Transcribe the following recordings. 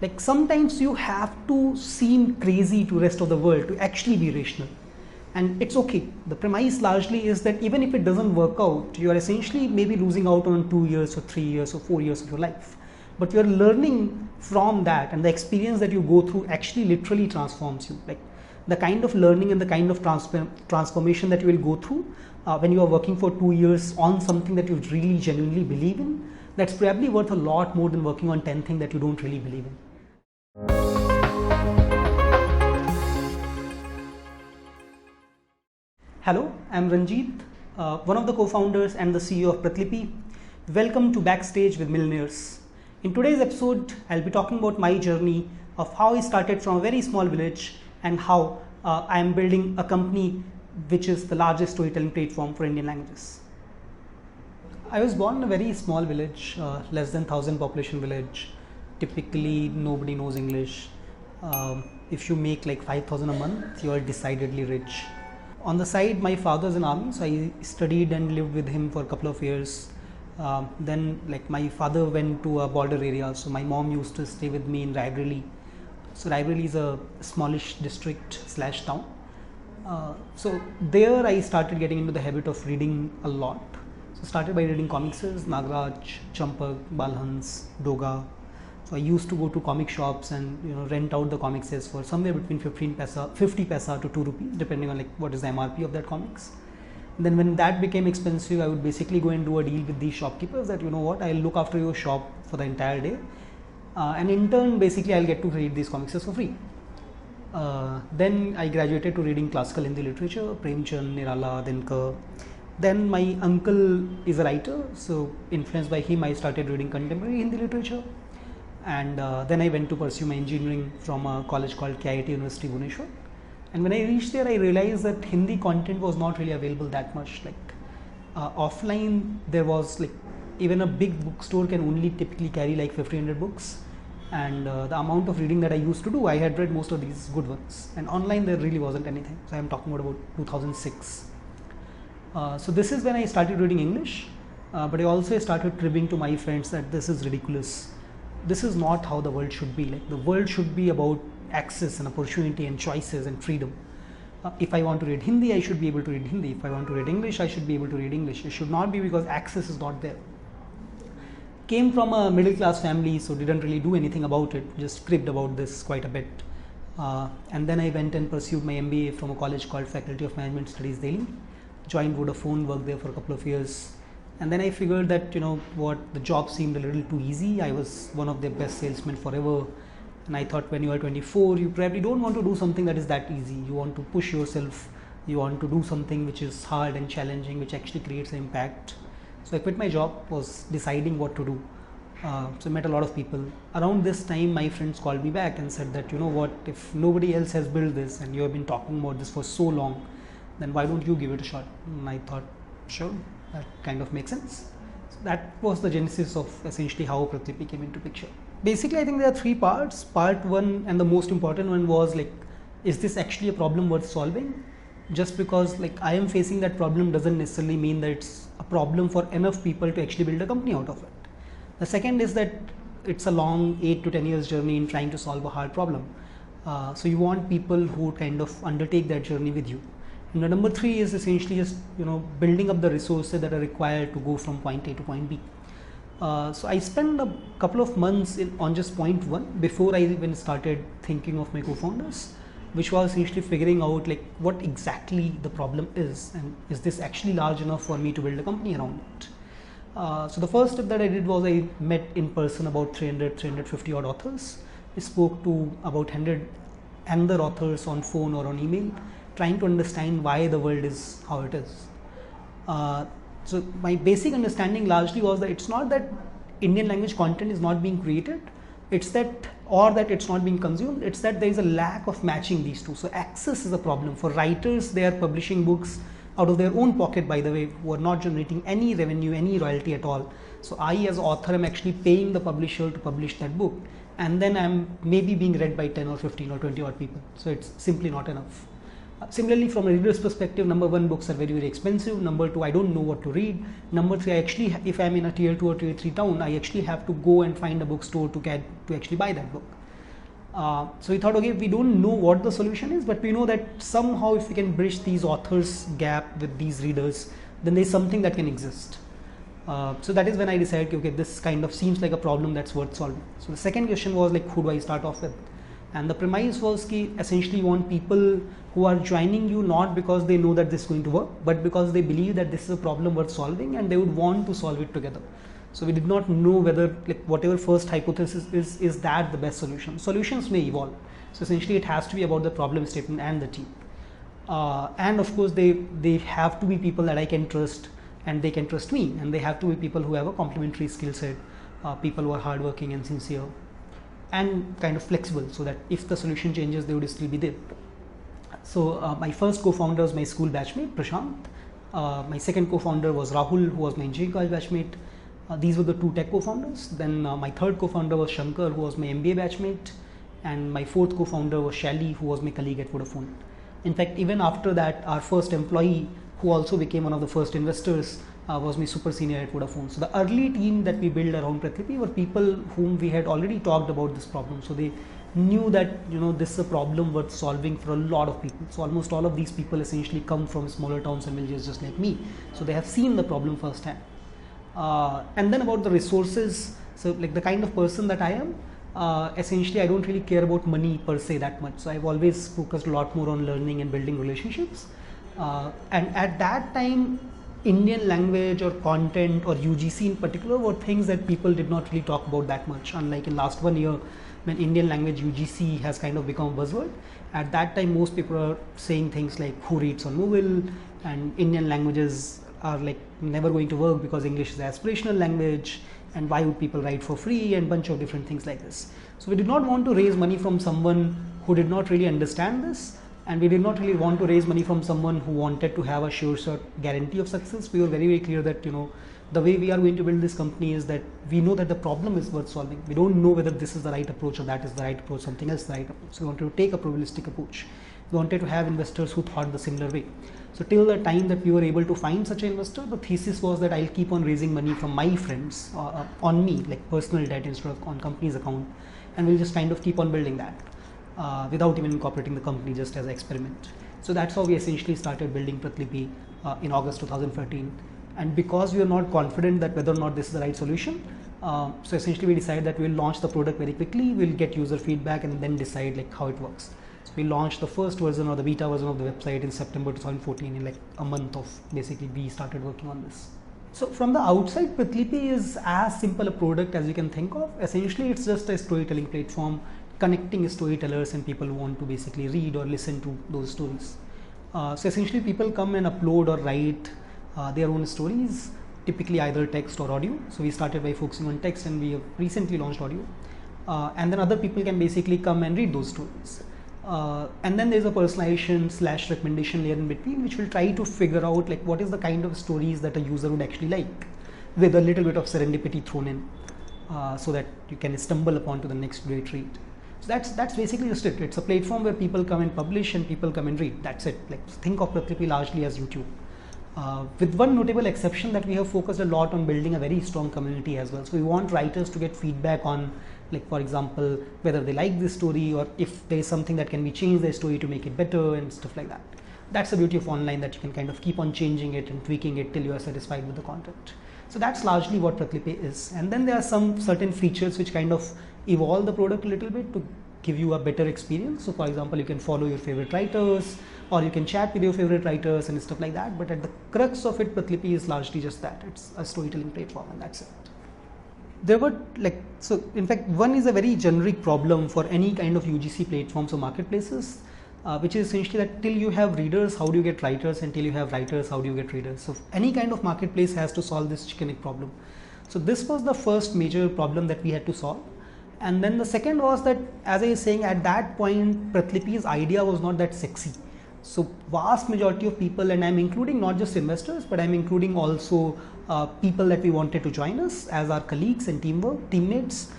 Like sometimes you have to seem crazy to rest of the world to actually be rational. And it's okay. The premise largely is that even if it doesn't work out, you are essentially maybe losing out on 2 years or 3 years or 4 years of your life. But you're learning from that, and the experience that you go through actually literally transforms you. Like the kind of learning and the kind of transformation that you will go through when you are working for 2 years on something that you really genuinely believe in, that's probably worth a lot more than working on 10 things that you don't really believe in. Hello, I'm Ranjeet, one of the co-founders and the CEO of Pratilipi. Welcome to Backstage with Millionaires. In today's episode, I'll be talking about my journey of how I started from a very small village and how I am building a company which is the largest storytelling platform for Indian languages. I was born in a very small village, less than 1,000 population village. Typically, nobody knows English. If you make like 5,000 a month, you are decidedly rich. On the side, my father's in army, so I studied and lived with him for a couple of years. Then like my father went to a border area, so my mom used to stay with me in Raebareli. So Raebareli is a smallish district / town. So there I started getting into the habit of reading a lot. So started by reading comics, Nagraj, Champak, Balhans, Doga. So I used to go to comic shops and rent out the comics for somewhere between 50 paisa to 2 rupees, depending on like what is the MRP of that comics. And then when that became expensive, I would basically go and do a deal with these shopkeepers that I'll look after your shop for the entire day, and in turn basically I'll get to read these comics for free. Then I graduated to reading classical Hindi literature, Premchand, Nirala, Dinkar. Then my uncle is a writer, so influenced by him I started reading contemporary Hindi literature. And then I went to pursue my engineering from a college called KIT University, Bhubaneswar. And when I reached there, I realized that Hindi content was not really available that much. Like offline, there was like even a big bookstore can only typically carry like 1,500 books. And the amount of reading that I used to do, I had read most of these good ones. And online, there really wasn't anything. So I'm talking about 2006. So this is when I started reading English. But I also started cribbing to my friends that this is ridiculous. This is not how the world should be. Like the world should be about access and opportunity and choices and freedom. If I want to read Hindi, I should be able to read Hindi. If I want to read English, I should be able to read English. It should not be because access is not there. Came from a middle class family, so didn't really do anything about it. Just cribbed about this quite a bit. And then I went and pursued my MBA from a college called Faculty of Management Studies, Delhi. Joined Vodafone, worked there for a couple of years. And then I figured that, the job seemed a little too easy. I was one of their best salesmen forever. And I thought when you are 24, you probably don't want to do something that is that easy. You want to push yourself. You want to do something which is hard and challenging, which actually creates an impact. So I quit my job, was deciding what to do. So I met a lot of people. Around this time, my friends called me back and said that, if nobody else has built this and you have been talking about this for so long, then why don't you give it a shot? And I thought, sure. That kind of makes sense. So that was the genesis of essentially how Pratilipi came into picture. Basically, I think there are 3 parts. Part 1 and the most important one was like, is this actually a problem worth solving? Just because like I am facing that problem doesn't necessarily mean that it's a problem for enough people to actually build a company out of it. The second is that it's a long 8 to 10 years journey in trying to solve a hard problem. So you want people who kind of undertake that journey with you. And the number 3 is essentially just building up the resources that are required to go from point A to point B. So I spent a couple of months on just point 1 before I even started thinking of my co-founders, which was essentially figuring out like what exactly the problem is and is this actually large enough for me to build a company around it. So the first step that I did was I met in person about 350 odd authors. I spoke to about 100 other authors on phone or on email, trying to understand why the world is how it is. So my basic understanding largely was that it's not that Indian language content is not being created, it's that it's not being consumed, it's that there is a lack of matching these two. So access is a problem. For writers, they are publishing books out of their own pocket, by the way, who are not generating any revenue, any royalty at all. So I as author am actually paying the publisher to publish that book, and then I'm maybe being read by 10 or 15 or 20 odd people. So it's simply not enough. Similarly, from a reader's perspective, number 1, books are very, very expensive. Number 2, I don't know what to read. Number 3, if I'm in a tier 2 or tier 3 town, I actually have to go and find a bookstore to actually buy that book. So we thought, okay, we don't know what the solution is, but we know that somehow if we can bridge these authors gap with these readers, then there's something that can exist. So that is when I decided, okay, this kind of seems like a problem that's worth solving. So the second question was like, who do I start off with? And the premise was that essentially you want people who are joining you not because they know that this is going to work, but because they believe that this is a problem worth solving and they would want to solve it together. So we did not know whether like whatever first hypothesis is that the best solution. Solutions may evolve. So essentially it has to be about the problem statement and the team. And of course they have to be people that I can trust and they can trust me, and they have to be people who have a complementary skill set, people who are hardworking and sincere and kind of flexible, so that if the solution changes they would still be there. So my first co-founder was my school batchmate Prashant. My second co-founder was Rahul, who was my engineering college batchmate. These were the two tech co-founders. Then my third co-founder was Shankar, who was my MBA batchmate, and my fourth co-founder was Shally, who was my colleague at Vodafone. In fact, even after that, our first employee, who also became one of the first investors, was my super senior at Vodafone. So the early team that we built around Pratilipi were people whom we had already talked about this problem. So they knew that this is a problem worth solving for a lot of people. So almost all of these people essentially come from smaller towns and villages just like me. So they have seen the problem firsthand. And then about the resources, so like the kind of person that I am, essentially I don't really care about money per se that much. So I've always focused a lot more on learning and building relationships. And at that time, Indian language or content or UGC in particular were things that people did not really talk about that much. Unlike in last 1 year, when Indian language UGC has kind of become a buzzword, at that time most people are saying things like who reads on mobile, and Indian languages are like never going to work because English is an aspirational language, and why would people write for free, and bunch of different things like this. So we did not want to raise money from someone who did not really understand this, and we did not really want to raise money from someone who wanted to have a sure shot guarantee of success. We were very, very clear that the way we are going to build this company is that we know that the problem is worth solving. We don't know whether this is the right approach or that is the right approach, something else is the right approach. So we wanted to take a probabilistic approach. We wanted to have investors who thought the similar way. So till the time that we were able to find such an investor, the thesis was that I'll keep on raising money from my friends on me, like personal debt instead of on company's account, and we'll just kind of keep on building that. Without even incorporating the company, just as an experiment. So that's how we essentially started building Pratilipi in August 2013. And because we were not confident that whether or not this is the right solution, so essentially we decided that we'll launch the product very quickly, we'll get user feedback and then decide like how it works. So we launched the first version or the beta version of the website in September 2014. In like a month of basically we started working on this. So from the outside, Pratilipi is as simple a product as you can think of. Essentially it's just a storytelling platform connecting storytellers and people who want to basically read or listen to those stories. So essentially people come and upload or write their own stories, typically either text or audio. So we started by focusing on text and we have recently launched audio. And then other people can basically come and read those stories. And then there's a personalization / recommendation layer in between, which will try to figure out like what is the kind of stories that a user would actually like, with a little bit of serendipity thrown in, so that you can stumble upon to the next great read. So that's basically just it. It's a platform where people come and publish and people come and read. That's it. Like think of Pratilipi largely as YouTube. With one notable exception that we have focused a lot on building a very strong community as well. So we want writers to get feedback on, like for example, whether they like this story or if there is something that can be changed their story to make it better and stuff like that. That's the beauty of online, that you can kind of keep on changing it and tweaking it till you are satisfied with the content. So that's largely what Pratilipi is. And then there are some certain features which kind of evolve the product a little bit to give you a better experience. So for example, you can follow your favorite writers, or you can chat with your favorite writers and stuff like that. But at the crux of it, Pratilipi is largely just that. It's a storytelling platform and that's it. There were so in fact, one is a very generic problem for any kind of UGC platforms or marketplaces, which is essentially that till you have readers, how do you get writers? And till you have writers, how do you get readers? So any kind of marketplace has to solve this chicken egg problem. So this was the first major problem that we had to solve. And then the second was that, as I was saying, at that point, Pratilipi's idea was not that sexy. So vast majority of people, and I'm including not just investors, but I'm including also people that we wanted to join us as our colleagues and teammates.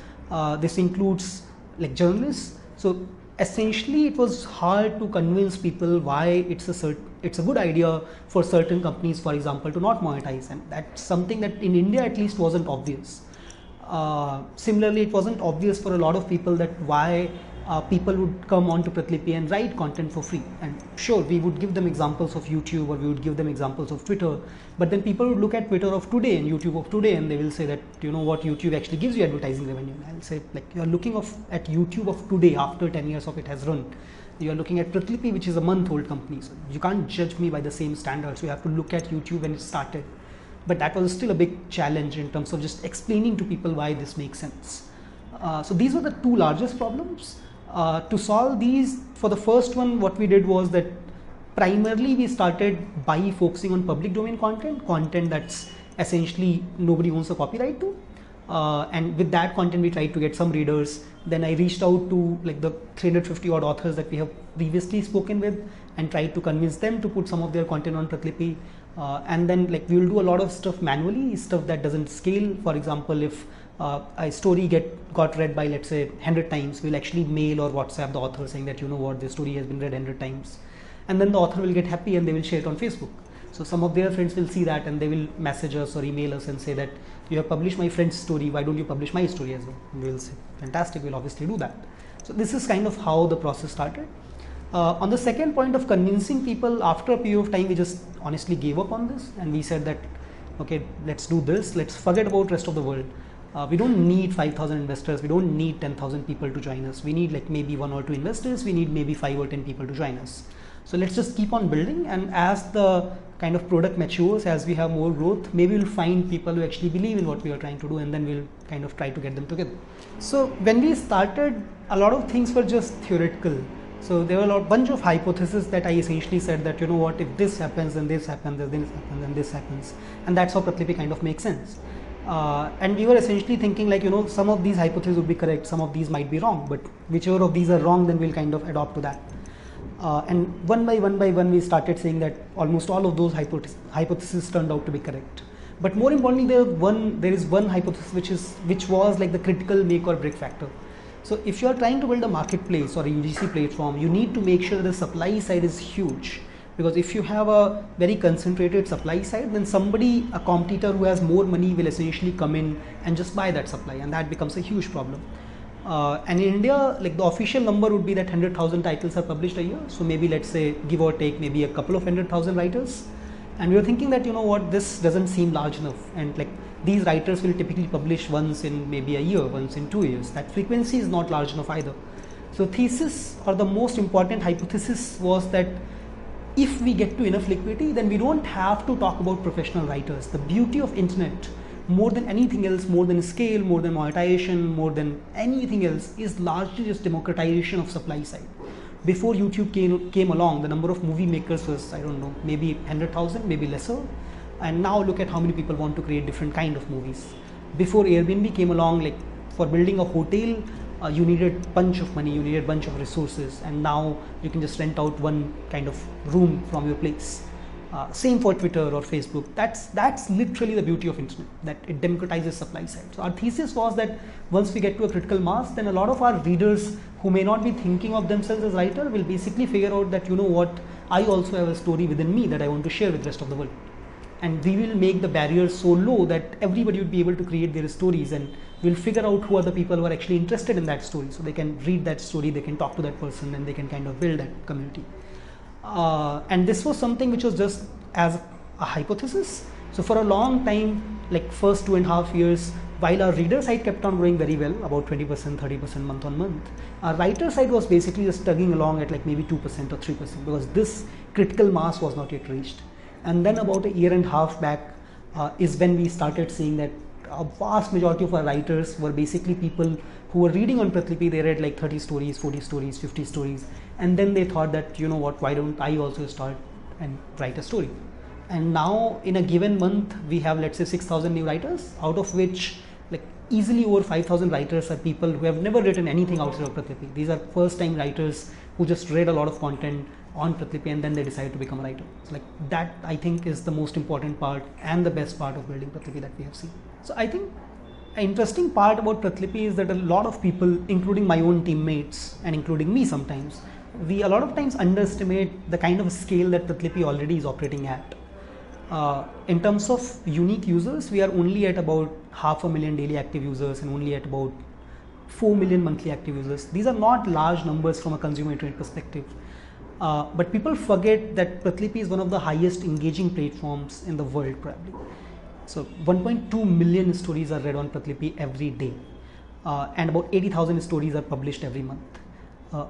This includes like journalists. So essentially it was hard to convince people why it's a good idea for certain companies, for example, to not monetize, and that's something that in India at least wasn't obvious. Similarly, it wasn't obvious for a lot of people that why people would come onto Pratilipi and write content for free. And sure, we would give them examples of YouTube, or we would give them examples of Twitter. But then people would look at Twitter of today and YouTube of today, and they will say that, you know what, YouTube actually gives you advertising revenue. And I'll say, like, you are looking at YouTube of today after 10 years of it has run. You are looking at Pratilipi, which is a month-old company. So you can't judge me by the same standards. You have to look at YouTube when it started. But that was still a big challenge in terms of just explaining to people why this makes sense. So these were the two largest problems. To solve these, for the first one, what we did was that primarily we started by focusing on public domain content that's essentially nobody owns a copyright to. And with that content, we tried to get some readers. Then I reached out to like the 350 odd authors that we have previously spoken with and tried to convince them to put some of their content on Pratilipi. And then like we will do a lot of stuff manually, stuff that doesn't scale. For example, if a story got read by, let's say, 100 times, we'll actually mail or WhatsApp the author saying that, you know what, this story has been read 100 times. And then the author will get happy and they will share it on Facebook. So some of their friends will see that and they will message us or email us and say that you have published my friend's story, why don't you publish my story as well? And we'll say, fantastic, we'll obviously do that. So this is kind of how the process started. On the second point of convincing people, after a period of time, we just honestly gave up on this and we said that, okay, let's do this, let's forget about rest of the world. We don't need 5,000 investors, we don't need 10,000 people to join us. We need like maybe 1 or 2 investors, we need maybe 5 or 10 people to join us. So let's just keep on building, and as the kind of product matures, as we have more growth, maybe we'll find people who actually believe in what we are trying to do, and then we'll kind of try to get them together. So when we started, a lot of things were just theoretical. So there were a bunch of hypotheses that I essentially said that, you know what, if this happens, then this happens, then this happens, then this happens. And that's how Pratilipi kind of makes sense. And we were essentially thinking like, you know, some of these hypotheses would be correct, some of these might be wrong, but whichever of these are wrong, then we'll kind of adopt to that. And one by one, we started saying that almost all of those hypotheses turned out to be correct. But more importantly, there is one hypothesis which was like the critical make or break factor. So if you are trying to build a marketplace or a UGC platform, you need to make sure the supply side is huge. Because if you have a very concentrated supply side, then a competitor who has more money will essentially come in and just buy that supply, and that becomes a huge problem. And in India, like the official number would be that 100,000 titles are published a year. So maybe let's say, give or take, maybe a couple of 100,000 writers. And we were thinking that, you know what, this doesn't seem large enough. And like these writers will typically publish once in maybe a year, once in 2 years. That frequency is not large enough either. So thesis, or the most important hypothesis, was that if we get to enough liquidity, then we don't have to talk about professional writers. The beauty of internet, more than anything else, more than scale, more than monetization, more than anything else, is largely just democratization of supply side. Before YouTube came along, the number of movie makers was, I don't know, maybe 100,000, maybe lesser. And now look at how many people want to create different kind of movies. Before Airbnb came along, like for building a hotel, you needed a bunch of money, you needed a bunch of resources, and now you can just rent out one kind of room from your place. Same for Twitter or Facebook. That's literally the beauty of internet, that it democratizes supply side. So our thesis was that once we get to a critical mass, then a lot of our readers who may not be thinking of themselves as writer will basically figure out that, you know what, I also have a story within me that I want to share with the rest of the world. And we will make the barriers so low that everybody would be able to create their stories, and we'll figure out who are the people who are actually interested in that story. So they can read that story, they can talk to that person, and they can kind of build that community. And this was something which was just as a hypothesis. So for a long time, like first 2.5 years, while our reader side kept on growing very well, about 20%, 30% month on month, our writer side was basically just tugging along at like maybe 2% or 3%, because this critical mass was not yet reached. And then about a year and a half back is when we started seeing that a vast majority of our writers were basically people who were reading on Pratilipi. They read like 30 stories, 40 stories, 50 stories, and then they thought that, you know what, why don't I also start and write a story? And now in a given month, we have, let's say, 6,000 new writers, out of which like easily over 5,000 writers are people who have never written anything outside of Pratilipi. These are first time writers who just read a lot of content on Pratilipi and then they decided to become a writer. So like that, I think, is the most important part and the best part of building Pratilipi that we have seen. So I think an interesting part about Pratilipi is that a lot of people, including my own teammates and including me sometimes, we a lot of times underestimate the kind of scale that Pratilipi already is operating at. In terms of unique users, we are only at about 500,000 daily active users and only at about 4 million monthly active users. These are not large numbers from a consumer internet perspective. But people forget that Pratilipi is one of the highest engaging platforms in the world probably. So 1.2 million stories are read on Pratilipi every day, and about 80,000 stories are published every month.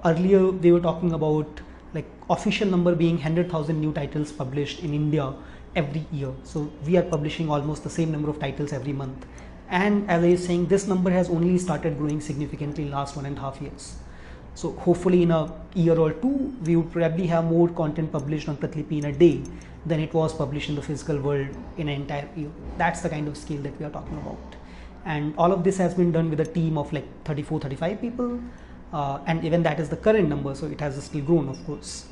Earlier they were talking about like official number being 100,000 new titles published in India every year. So we are publishing almost the same number of titles every month. And as I was saying, this number has only started growing significantly in last 1.5 years. So hopefully in a year or two, we would probably have more content published on Pratilipi in a day than it was published in the physical world in an entire year. That's the kind of scale that we are talking about. And all of this has been done with a team of like 34, 35 people. And even that is the current number, so it has still grown, of course.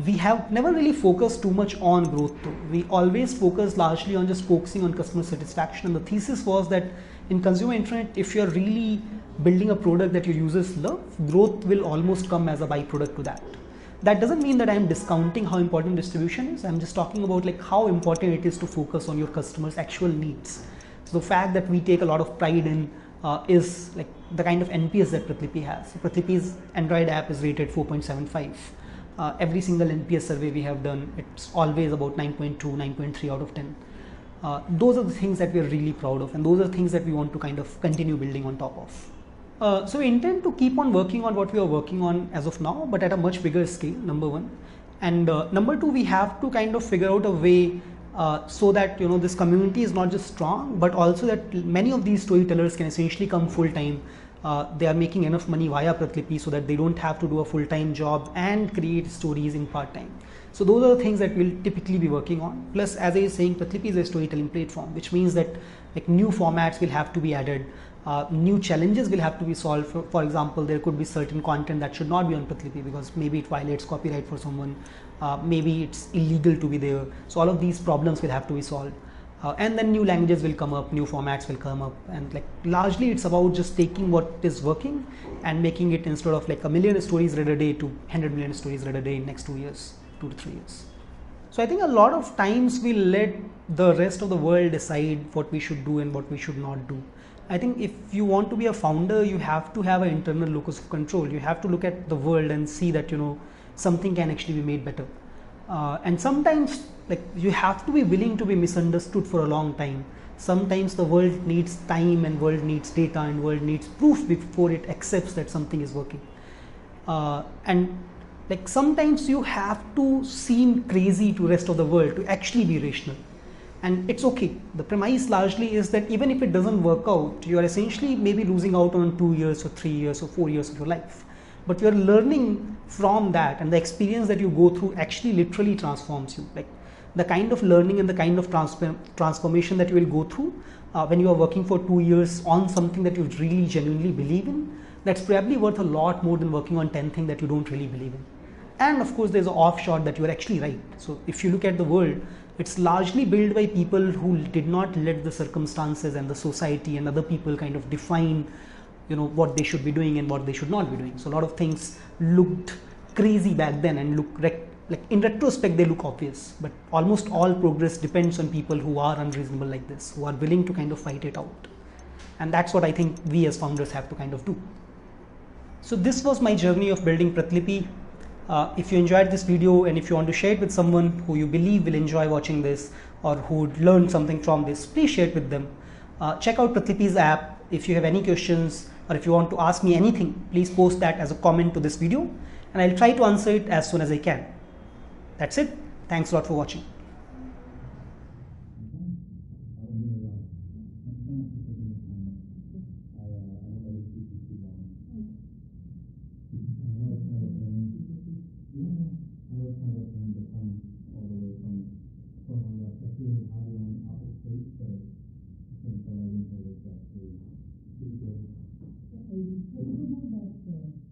We have never really focused too much on growth though. We always focused largely on just focusing on customer satisfaction. And the thesis was that in consumer internet, if you're really building a product that your users love, growth will almost come as a byproduct to that. That doesn't mean that I'm discounting how important distribution is. I'm just talking about like how important it is to focus on your customers' actual needs. So the fact that we take a lot of pride in is like the kind of NPS that Pratilipi has. So Pratilipi's Android app is rated 4.75. Every single NPS survey we have done, it's always about 9.2, 9.3 out of 10. Those are the things that we are really proud of, and those are things that we want to kind of continue building on top of. So we intend to keep on working on what we are working on as of now, but at a much bigger scale, number one. And number two, we have to kind of figure out a way so that this community is not just strong, but also that many of these storytellers can essentially come full time. They are making enough money via Pratilipi so that they don't have to do a full-time job and create stories in part-time. So those are the things that we'll typically be working on. Plus, as I was saying, Pratilipi is a storytelling platform, which means that like new formats will have to be added, new challenges will have to be solved. For example, there could be certain content that should not be on Pratilipi because maybe it violates copyright for someone, maybe it's illegal to be there. So all of these problems will have to be solved. And then new languages will come up, new formats will come up, and like largely it's about just taking what is working and making it, instead of like 1 million stories read a day, to 100 million stories read a day in next 2 years, 2 to 3 years. So I think a lot of times we let the rest of the world decide what we should do and what we should not do. I think if you want to be a founder, you have to have an internal locus of control. You have to look at the world and see that something can actually be made better. And sometimes like you have to be willing to be misunderstood for a long time. Sometimes the world needs time, and world needs data, and world needs proof before it accepts that something is working. And like sometimes you have to seem crazy to rest of the world to actually be rational. And it's okay. The premise largely is that even if it doesn't work out, you are essentially maybe losing out on 2 years or 3 years or 4 years of your life. But you're learning from that, and the experience that you go through actually literally transforms you. Like the kind of learning and the kind of transformation that you will go through when you are working for 2 years on something that you really genuinely believe in, that's probably worth a lot more than working on 10 things that you don't really believe in. And of course, there's an offshot that you are actually right. So if you look at the world, it's largely built by people who did not let the circumstances and the society and other people kind of define what they should be doing and what they should not be doing. So a lot of things looked crazy back then and look like in retrospect they look obvious, but almost all progress depends on people who are unreasonable like this, who are willing to kind of fight it out. And that's what I think we as founders have to kind of do. So this was my journey of building Pratilipi. If you enjoyed this video, and if you want to share it with someone who you believe will enjoy watching this or who would learn something from this, please share it with them. Check out Pratilipi's app. If you have any questions or if you want to ask me anything, please post that as a comment to this video, and I'll try to answer it as soon as I can. That's it. Thanks a lot for watching. I remember that